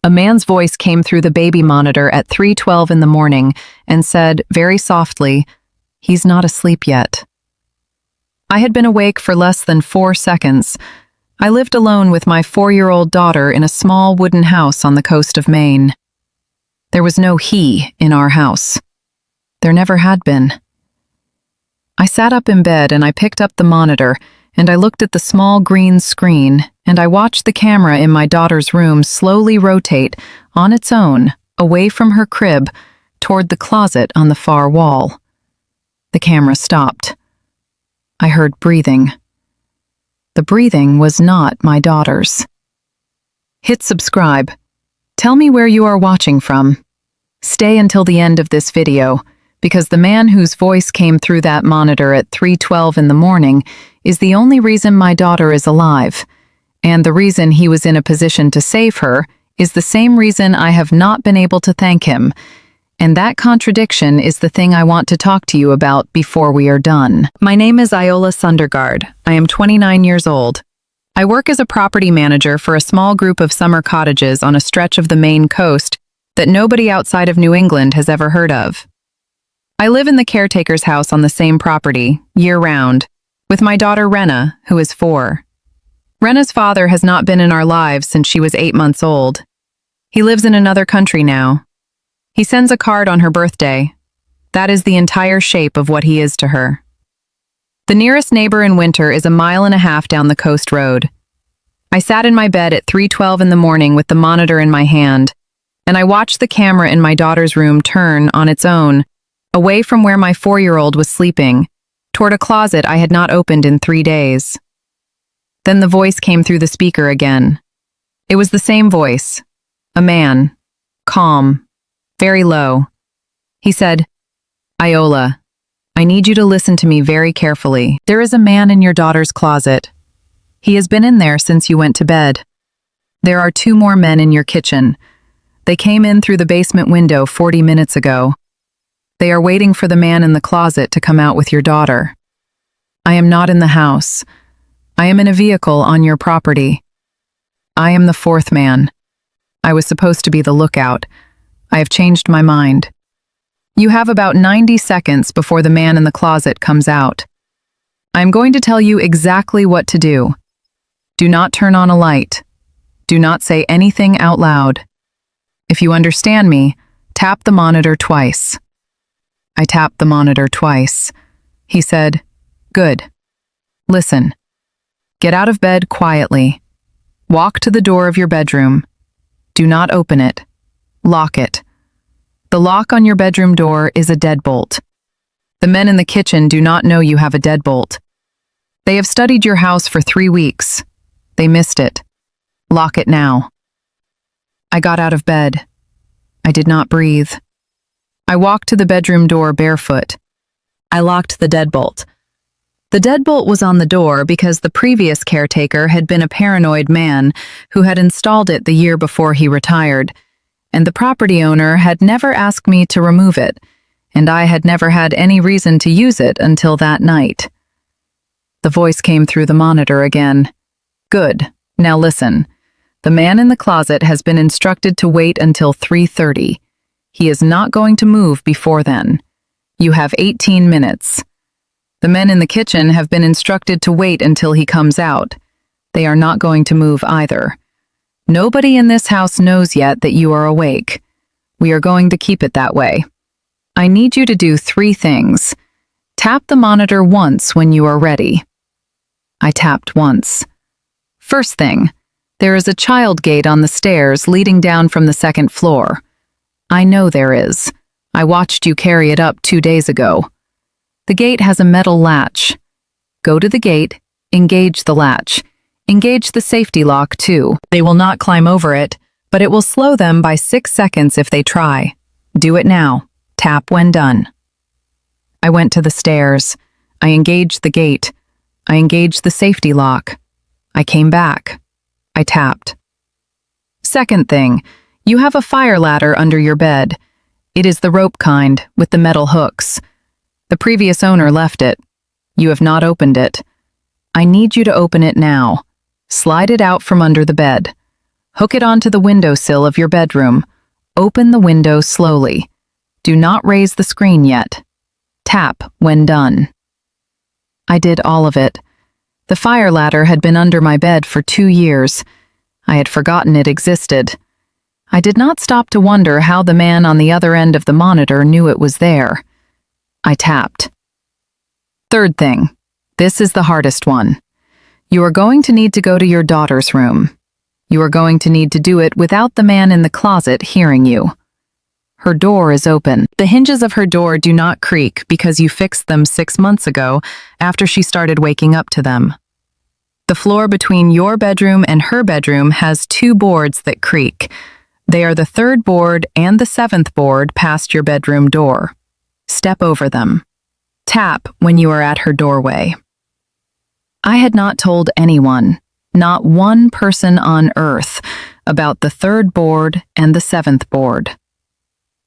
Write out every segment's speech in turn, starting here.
A man's voice came through the baby monitor at 3:12 in the morning and said, very softly, "He's not asleep yet." I had been awake for less than 4 seconds. I lived alone with my 4-year-old daughter in a small wooden house on the coast of Maine. There was no he in our house. There never had been. I sat up in bed and I picked up the monitor and I looked at the small green screen and I watched the camera in my daughter's room slowly rotate on its own away from her crib toward the closet on the far wall. The camera stopped. I heard breathing. The breathing was not my daughter's. Hit subscribe. Tell me where you are watching from. Stay until the end of this video, because the man whose voice came through that monitor at 3:12 in the morning is the only reason my daughter is alive, and the reason he was in a position to save her is the same reason I have not been able to thank him, and that contradiction is the thing I want to talk to you about before we are done. My name is Iola Sundergaard. I am 29 years old. I work as a property manager for a small group of summer cottages on a stretch of the Maine coast that nobody outside of New England has ever heard of. I live in the caretaker's house on the same property, year-round, with my daughter Renna, who is 4. Renna's father has not been in our lives since she was 8 months old. He lives in another country now. He sends a card on her birthday. That is the entire shape of what he is to her. The nearest neighbor in winter is 1.5 miles down the coast road. I sat in my bed at 3:12 in the morning with the monitor in my hand, and I watched the camera in my daughter's room turn on its own, away from where my 4-year-old was sleeping, toward a closet I had not opened in 3 days. Then the voice came through the speaker again. It was the same voice, a man, calm, very low. He said, "Iola, I need you to listen to me very carefully. There is a man in your daughter's closet. He has been in there since you went to bed. There are 2 more men in your kitchen. They came in through the basement window 40 minutes ago. They are waiting for the man in the closet to come out with your daughter. I am not in the house. I am in a vehicle on your property. I am the 4th man. I was supposed to be the lookout. I have changed my mind. You have about 90 seconds before the man in the closet comes out. I am going to tell you exactly what to do. Do not turn on a light. Do not say anything out loud. If you understand me, tap the monitor twice." I tapped the monitor twice. He said, "Good. Listen. Get out of bed quietly. Walk to the door of your bedroom. Do not open it. Lock it. The lock on your bedroom door is a deadbolt. The men in the kitchen do not know you have a deadbolt. They have studied your house for 3 weeks. They missed it. Lock it now." I got out of bed. I did not breathe. I walked to the bedroom door barefoot. I locked the deadbolt. The deadbolt was on the door because the previous caretaker had been a paranoid man who had installed it the year before he retired, and the property owner had never asked me to remove it, and I had never had any reason to use it until that night. The voice came through the monitor again. "Good. Now listen. The man in the closet has been instructed to wait until 3:30. He is not going to move before then. You have 18 minutes. The men in the kitchen have been instructed to wait until he comes out. They are not going to move either. Nobody in this house knows yet that you are awake. We are going to keep it that way. I need you to do 3 things. Tap the monitor once when you are ready." I tapped once. "First thing, there is a child gate on the stairs leading down from the 2nd floor. I know there is. I watched you carry it up 2 days ago. The gate has a metal latch. Go to the gate, engage the latch. Engage the safety lock, too. They will not climb over it, but it will slow them by 6 seconds if they try. Do it now. Tap when done." I went to the stairs. I engaged the gate. I engaged the safety lock. I came back. I tapped. Second thing, you have a fire ladder under your bed. It is the rope kind, with the metal hooks. The previous owner left it. You have not opened it. I need you to open it now. Slide it out from under the bed. Hook it onto the windowsill of your bedroom. Open the window slowly. Do not raise the screen yet. Tap when done. I did all of it. The fire ladder had been under my bed for 2 years. I had forgotten it existed. I did not stop to wonder how the man on the other end of the monitor knew it was there. I tapped. Third thing. This is the hardest one. You are going to need to go to your daughter's room. You are going to need to do it without the man in the closet hearing you. Her door is open. The hinges of her door do not creak because you fixed them 6 months ago after she started waking up to them. The floor between your bedroom and her bedroom has 2 boards that creak. They are the 3rd board and the 7th board past your bedroom door. Step over them. Tap when you are at her doorway. I had not told anyone, not one person on earth, about the 3rd board and the 7th board.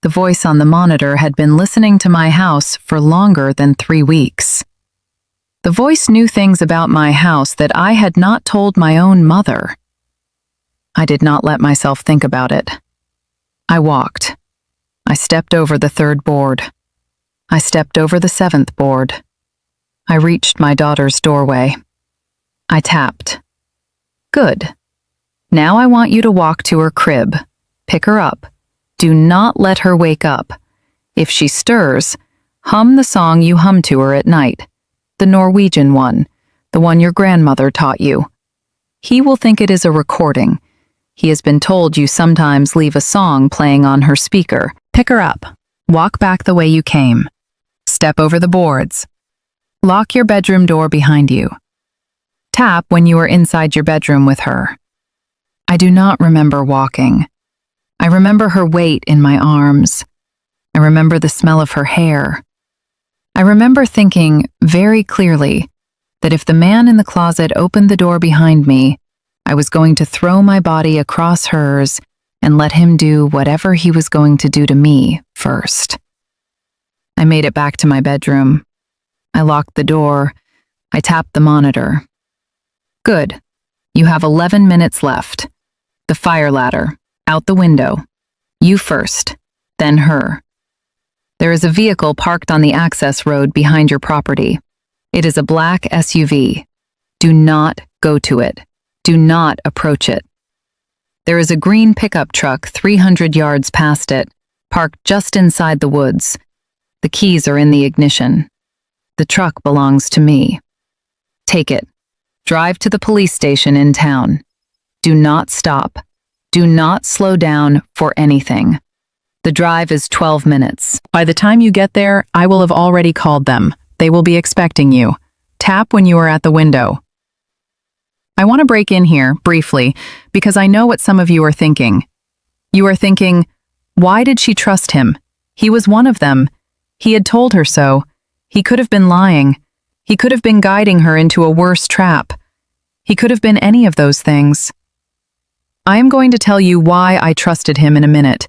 The voice on the monitor had been listening to my house for longer than 3 weeks. The voice knew things about my house that I had not told my own mother. I did not let myself think about it. I walked. I stepped over the 3rd board. I stepped over the 7th board. I reached my daughter's doorway. I tapped. Good. Now I want you to walk to her crib. Pick her up. Do not let her wake up. If she stirs, hum the song you hum to her at night. The Norwegian one, the one your grandmother taught you. He will think it is a recording. He has been told you sometimes leave a song playing on her speaker. Pick her up. Walk back the way you came. Step over the boards. Lock your bedroom door behind you. Tap when you are inside your bedroom with her. I do not remember walking. I remember her weight in my arms. I remember the smell of her hair. I remember thinking very clearly that if the man in the closet opened the door behind me, I was going to throw my body across hers and let him do whatever he was going to do to me first. I made it back to my bedroom. I locked the door. I tapped the monitor. Good. You have 11 minutes left. The fire ladder. Out the window. You first, then her. There is a vehicle parked on the access road behind your property. It is a black SUV. Do not go to it. Do not approach it. There is a green pickup truck 300 yards past it, parked just inside the woods. The keys are in the ignition. The truck belongs to me. Take it. Drive to the police station in town. Do not stop. Do not slow down for anything. The drive is 12 minutes. By the time you get there, I will have already called them. They will be expecting you. Tap when you are at the window. I want to break in here, briefly, because I know what some of you are thinking. You are thinking, why did she trust him? He was one of them. He had told her so. He could have been lying. He could have been guiding her into a worse trap. He could have been any of those things. I am going to tell you why I trusted him in a minute.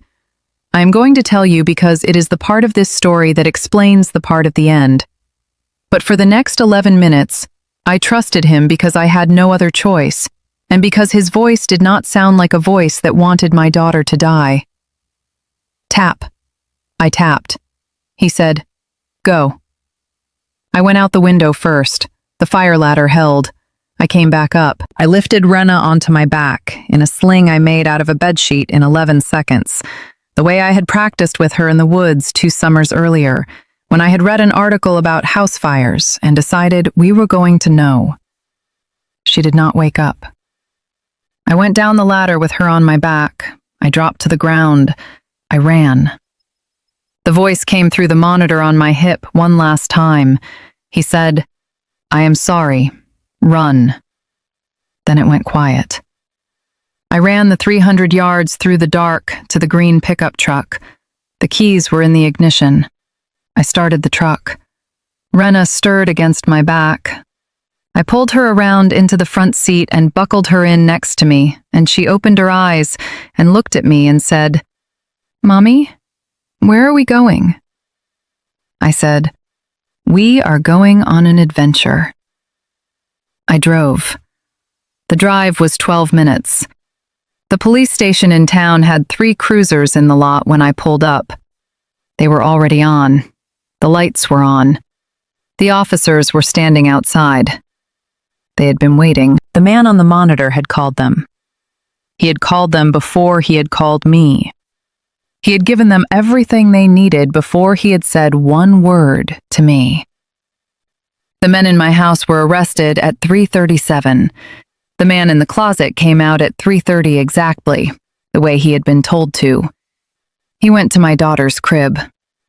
I am going to tell you because it is the part of this story that explains the part at the end. But for the next 11 minutes, I trusted him because I had no other choice, and because his voice did not sound like a voice that wanted my daughter to die. Tap. I tapped. He said, go. I went out the window first. The fire ladder held. I came back up. I lifted Renna onto my back in a sling I made out of a bedsheet in 11 seconds, the way I had practiced with her in the woods 2 summers earlier, when I had read an article about house fires and decided we were going to know. She did not wake up. I went down the ladder with her on my back. I dropped to the ground. I ran. The voice came through the monitor on my hip one last time. He said, I am sorry. Run. Then it went quiet. I ran the 300 yards through the dark to the green pickup truck. The keys were in the ignition. I started the truck. Renna stirred against my back. I pulled her around into the front seat and buckled her in next to me, and she opened her eyes and looked at me and said, Mommy, where are we going? I said, we are going on an adventure. I drove. The drive was 12 minutes. The police station in town had 3 cruisers in the lot when I pulled up. They were already on. The lights were on. The officers were standing outside. They had been waiting. The man on the monitor had called them. He had called them before he had called me. He had given them everything they needed before he had said one word to me. The men in my house were arrested at 3:37. The man in the closet came out at 3:30 exactly, the way he had been told to. He went to my daughter's crib.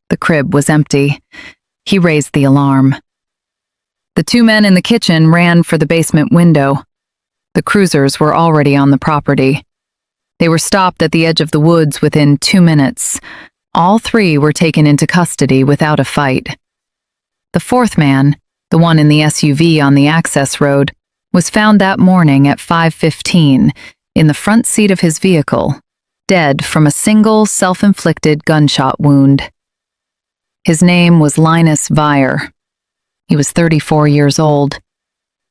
The crib was empty. He raised the alarm. The 2 men in the kitchen ran for the basement window. The cruisers were already on the property. They were stopped at the edge of the woods within 2 minutes. All 3 were taken into custody without a fight. The 4th man, the one in the SUV on the access road, was found that morning at 5:15 in the front seat of his vehicle, dead from a single self-inflicted gunshot wound. His name was Linus Vire. He was 34 years old.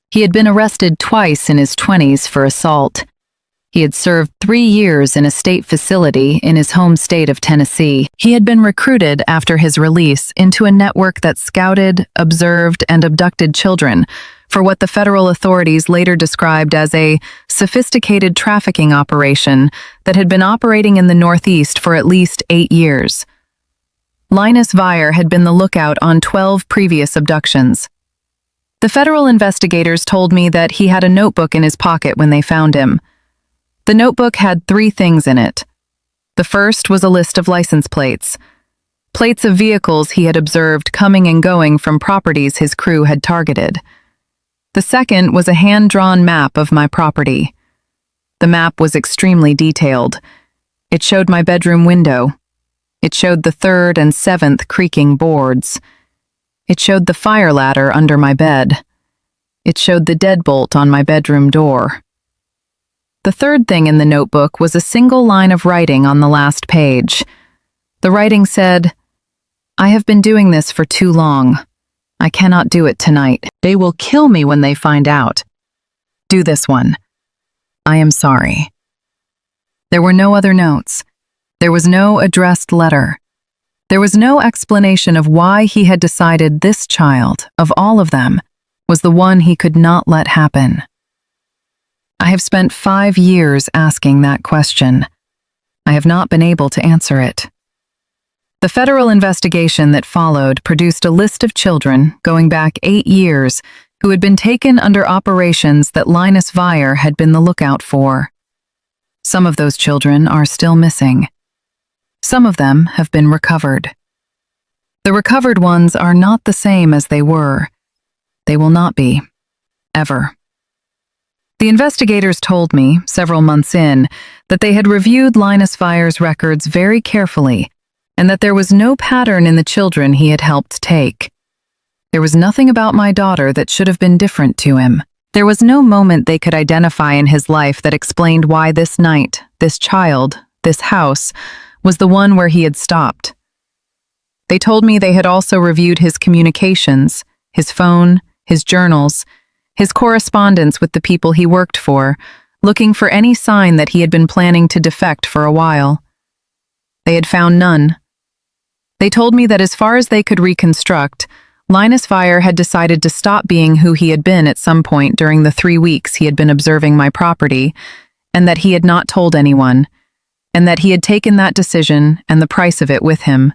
He had been arrested twice in his 20s for assault. He had served 3 years in a state facility in his home state of Tennessee. He had been recruited after his release into a network that scouted, observed, and abducted children for what the federal authorities later described as a sophisticated trafficking operation that had been operating in the Northeast for at least 8 years. Linus Vire had been the lookout on 12 previous abductions. The federal investigators told me that he had a notebook in his pocket when they found him. The notebook had 3 things in it. The first was a list of license plates. Plates of vehicles he had observed coming and going from properties his crew had targeted. The second was a hand-drawn map of my property. The map was extremely detailed. It showed my bedroom window. It showed the 3rd and 7th creaking boards. It showed the fire ladder under my bed. It showed the deadbolt on my bedroom door. The 3rd thing in the notebook was a single line of writing on the last page. The writing said, "I have been doing this for too long. I cannot do it tonight. They will kill me when they find out. Do this one. I am sorry." There were no other notes. There was no addressed letter. There was no explanation of why he had decided this child, of all of them, was the one he could not let happen. I have spent 5 years asking that question. I have not been able to answer it. The federal investigation that followed produced a list of children going back 8 years who had been taken under operations that Linus Vire had been the lookout for. Some of those children are still missing. Some of them have been recovered. The recovered ones are not the same as they were. They will not be. Ever. The investigators told me, several months in, that they had reviewed Linus Vire's records very carefully and that there was no pattern in the children he had helped take. There was nothing about my daughter that should have been different to him. There was no moment they could identify in his life that explained why this night, this child, this house, was the one where he had stopped. They told me they had also reviewed his communications, his phone, his journals, his correspondence with the people he worked for, looking for any sign that he had been planning to defect for a while. They had found none. They told me that as far as they could reconstruct, Linus Vire had decided to stop being who he had been at some point during the 3 weeks he had been observing my property, and that he had not told anyone, and that he had taken that decision and the price of it with him.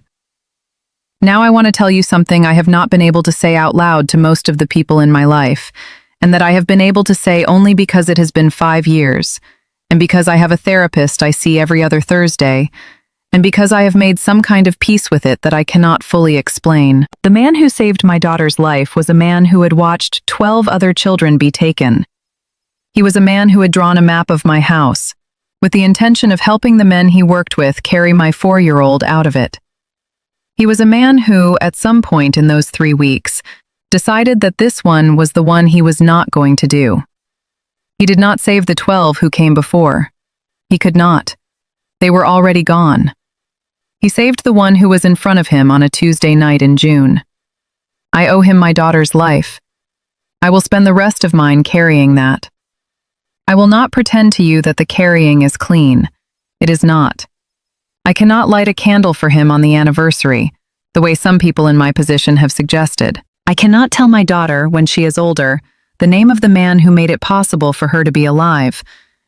Now I want to tell you something I have not been able to say out loud to most of the people in my life, and that I have been able to say only because it has been 5 years, and because I have a therapist I see every other Thursday, and because I have made some kind of peace with it that I cannot fully explain. The man who saved my daughter's life was a man who had watched 12 other children be taken. He was a man who had drawn a map of my house, with the intention of helping the men he worked with carry my 4-year-old out of it. He was a man who, at some point in those 3 weeks, decided that this one was the one he was not going to do. He did not save the 12 who came before. He could not. They were already gone. He saved the one who was in front of him on a Tuesday night in June. I owe him my daughter's life. I will spend the rest of mine carrying that. I will not pretend to you that the carrying is clean. It is not. I cannot light a candle for him on the anniversary, the way some people in my position have suggested. I cannot tell my daughter, when she is older, the name of the man who made it possible for her to be alive,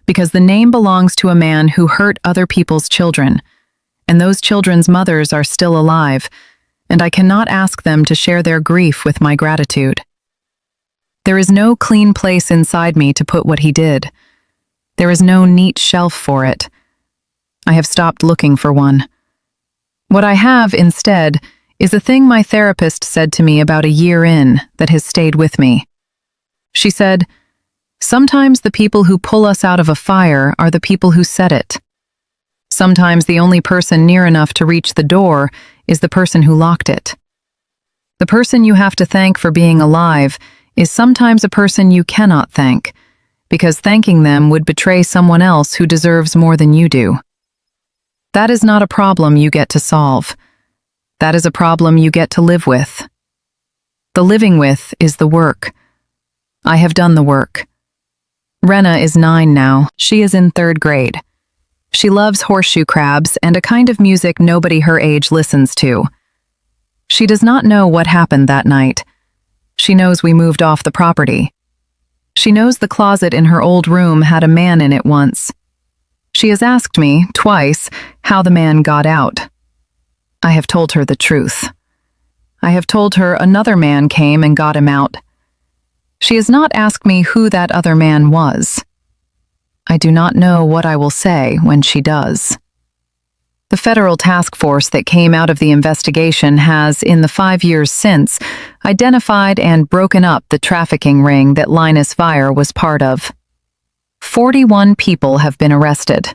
because the name belongs to a man who hurt other people's children, and those children's mothers are still alive, and I cannot ask them to share their grief with my gratitude. There is no clean place inside me to put what he did. There is no neat shelf for it. I have stopped looking for one. What I have, instead, is a thing my therapist said to me about a year in that has stayed with me. She said, "Sometimes the people who pull us out of a fire are the people who set it. Sometimes the only person near enough to reach the door is the person who locked it. The person you have to thank for being alive is sometimes a person you cannot thank, because thanking them would betray someone else who deserves more than you do. That is not a problem you get to solve. That is a problem you get to live with. The living with is the work. I have done the work. Rena is 9 now. She is in 3rd grade. She loves horseshoe crabs and a kind of music nobody her age listens to. She does not know what happened that night. She knows we moved off the property. She knows the closet in her old room had a man in it once. She has asked me, twice, how the man got out. I have told her the truth. I have told her another man came and got him out. She has not asked me who that other man was. I do not know what I will say when she does. The federal task force that came out of the investigation has, in the 5 years since, identified and broken up the trafficking ring that Linus Vire was part of. 41 people have been arrested.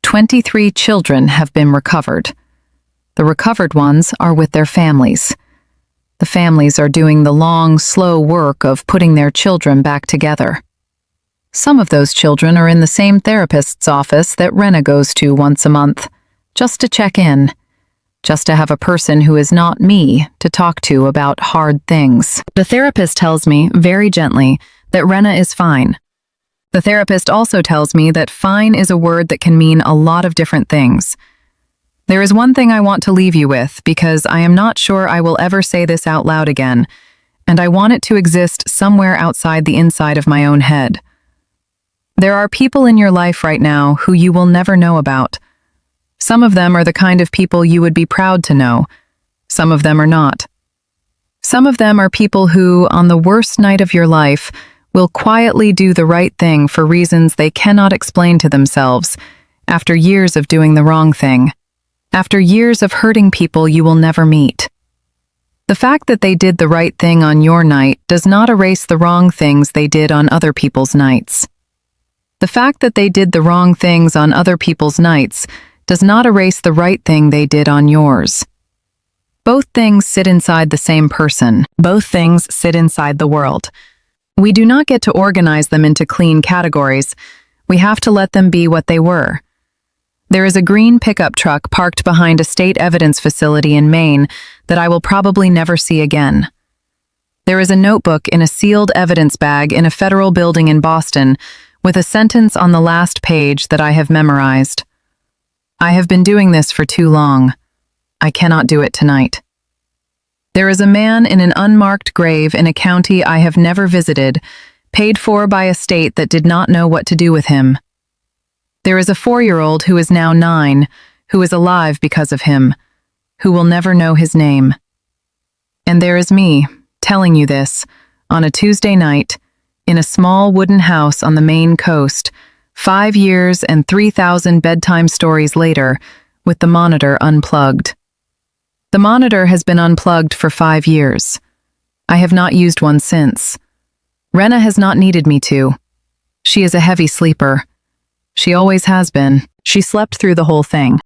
23 children have been recovered. The recovered ones are with their families. The families are doing the long, slow work of putting their children back together. Some of those children are in the same therapist's office that Rena goes to once a month, just to check in, just to have a person who is not me to talk to about hard things. The therapist tells me, very gently, that Rena is fine. The therapist also tells me that fine is a word that can mean a lot of different things. There is one thing I want to leave you with, because I am not sure I will ever say this out loud again, and I want it to exist somewhere outside the inside of my own head. There are people in your life right now who you will never know about. Some of them are the kind of people you would be proud to know. Some of them are not. Some of them are people who, on the worst night of your life, will quietly do the right thing for reasons they cannot explain to themselves, after years of doing the wrong thing, after years of hurting people you will never meet. The fact that they did the right thing on your night does not erase the wrong things they did on other people's nights. The fact that they did the wrong things on other people's nights does not erase the right thing they did on yours. Both things sit inside the same person. Both things sit inside the world. We do not get to organize them into clean categories. We have to let them be what they were. There is a green pickup truck parked behind a state evidence facility in Maine that I will probably never see again. There is a notebook in a sealed evidence bag in a federal building in Boston with a sentence on the last page that I have memorized. I have been doing this for too long. I cannot do it tonight. There is a man in an unmarked grave in a county I have never visited, paid for by a state that did not know what to do with him. There is a 4-year-old who is now 9, who is alive because of him, who will never know his name. And there is me, telling you this, on a Tuesday night, in a small wooden house on the Maine coast, 5 years and 3,000 bedtime stories later, with the monitor unplugged. The monitor has been unplugged for 5 years. I have not used one since. Rena has not needed me to. She is a heavy sleeper. She always has been. She slept through the whole thing.